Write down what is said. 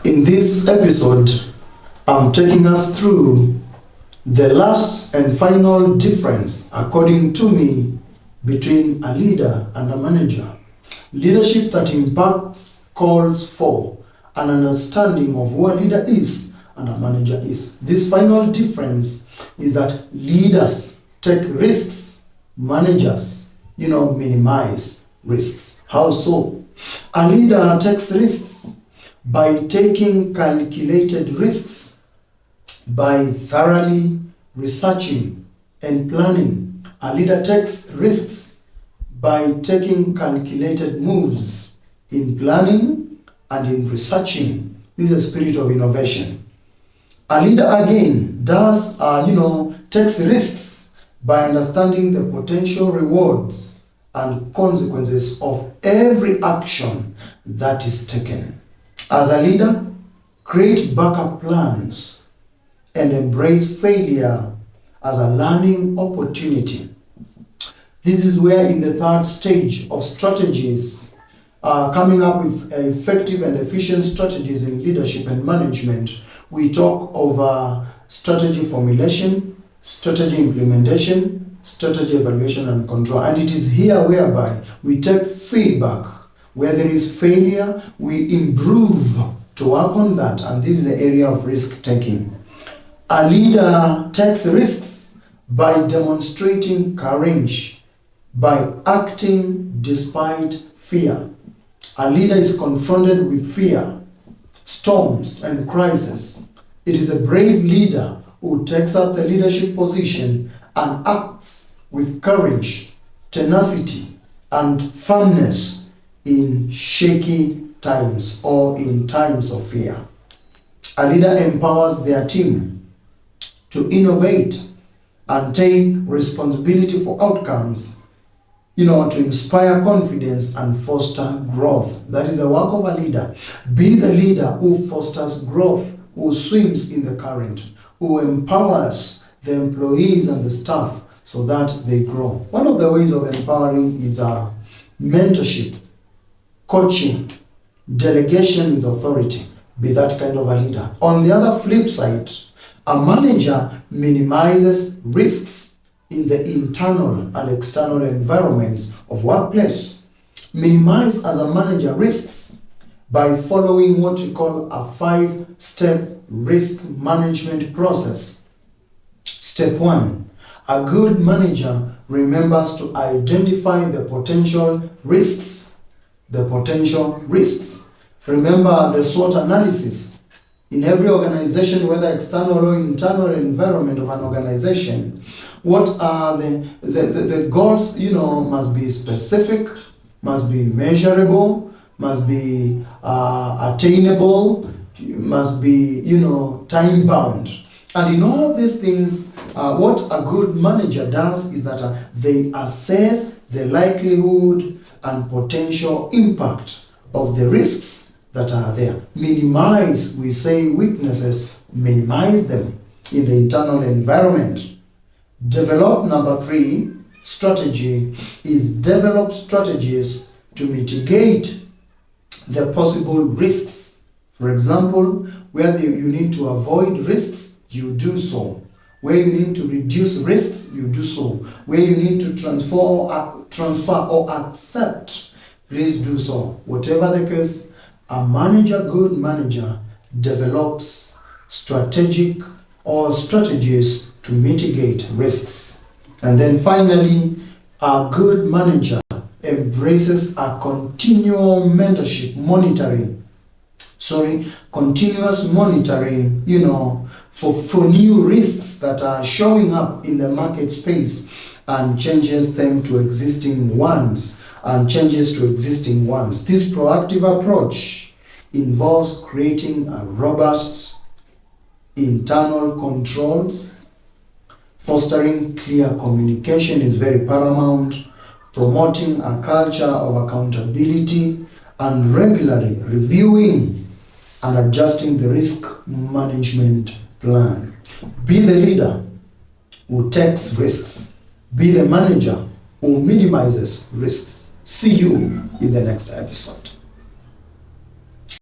In this episode, I'm taking us through the last and final difference, according to me, between a leader and a manager. Leadership that impacts calls for an understanding of who a leader is and a manager is. This final difference is that leaders take risks, managers, minimize risks. How so? A leader takes risks by taking calculated risks, by thoroughly researching and planning. A leader takes risks by taking calculated moves in planning and in researching. This is a spirit of innovation. A leader again takes risks by understanding the potential rewards and consequences of every action that is taken. As a leader, create backup plans and embrace failure as a learning opportunity. This is where in the third stage of strategies, coming up with effective and efficient strategies in leadership and management, we talk of strategy formulation, strategy implementation, strategy evaluation and control. And it is here whereby we take feedback. Where there is failure, we improve to work on that. And this is the area of risk taking. A leader takes risks by demonstrating courage, by acting despite fear. A leader is confronted with fear, storms, and crisis. It is a brave leader who takes up the leadership position and acts with courage, tenacity, and firmness in shaky times or in times of fear. A leader empowers their team to innovate and take responsibility for outcomes, to inspire confidence and foster growth. That is the work of a leader. Be the leader who fosters growth, who swims in the current, who empowers the employees and the staff so that they grow. One of the ways of empowering is mentorship, coaching, delegation with authority. Be that kind of a leader. On the other flip side, a manager minimizes risks in the internal and external environments of workplace. Minimize as a manager risks by following what we call a 5-step risk management process. Step 1, a good manager remembers to identify the potential risks. Remember the SWOT analysis. In every organization, whether external or internal environment of an organization, what are the goals, must be specific, must be measurable, must be attainable, must be, time bound. And in all these things, what a good manager does is that they assess the likelihood and potential impact of the risks that are there. Minimize, we say weaknesses, minimize them in the internal environment. Develop, number 3, strategy is develop strategies to mitigate the possible risks. For example, where you need to avoid risks, you do so. Where you need to reduce risks, you do so. Where you need to transfer or accept, please do so. Whatever the case, good manager develops strategies to mitigate risks. And then finally, a good manager embraces a continuous monitoring, for new risks that are showing up in the market space and changes to existing ones. This proactive approach involves creating a robust internal controls. Fostering clear communication is very paramount. Promoting a culture of accountability and regularly reviewing and adjusting the risk management plan. Be the leader who takes risks. Be the manager who minimizes risks. See you in the next episode.